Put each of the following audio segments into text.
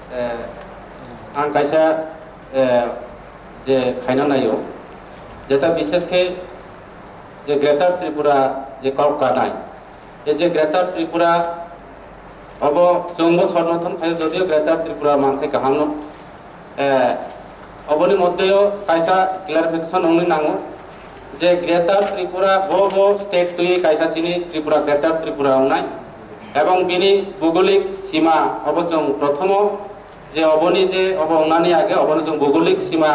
आं कैसा जे खाना नायो जेता विशेष के जे ग्रेटर त्रिपुरा जे कॉप कानाय ये जे ग्रेटर त्रिपुरा अब जोंबो सर्वथन खाय जदियो ग्रेटर त्रिपुरा मानसे गाहामनो अबनि मध्येयो कैसा क्लियरिफिकेशन ओंनि नांगो जे ग्रेटर त्रिपुरा बो स्टेट तुई कैसा चिनि त्रिपुरा ग्रेटर त्रिपुरा उनाय एवं बिनि भौगोलिक सीमा अबजों प्रथम जे अबनि जे अब उनानि आगे अबनि जों भौगोलिक सीमा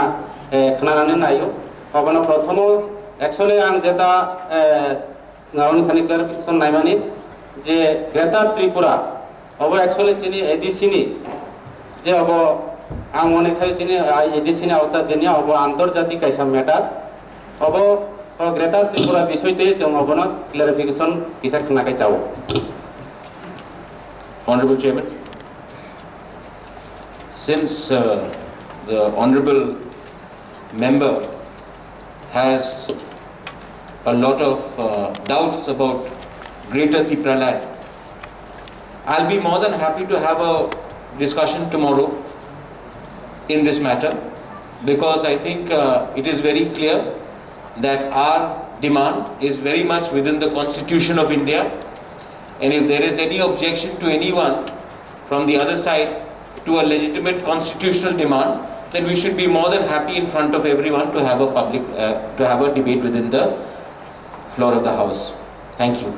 खोनानानै नायो अबनो प्रथम एक्चुअली आं जेता गावनि खानि क्लियरिफिकेशन नायमानि जे ग्रेटर त्रिपुरा अब एक्चुअली चिनि एडिसिनि जे अब आं मने खाय चिनि एडिसिनि आवता दिनि अब आंतरजातिक कैसा मेटार अब ग्रेटर त्रिपुरा विषयते जों अबनो क्लियरिफिकेशन किसा खोनाकै जाओ Honorable Chairman, since the Honorable Member has a lot of doubts about Greater Tripura land, I'll be more than happy to have a discussion tomorrow in this matter, because I think it is very clear that our demand is very much within the Constitution of India. And if there is any objection to anyone from the other side to a legitimate constitutional demand, then we should be more than happy in front of everyone to have a debate within the floor of the House. Thank you.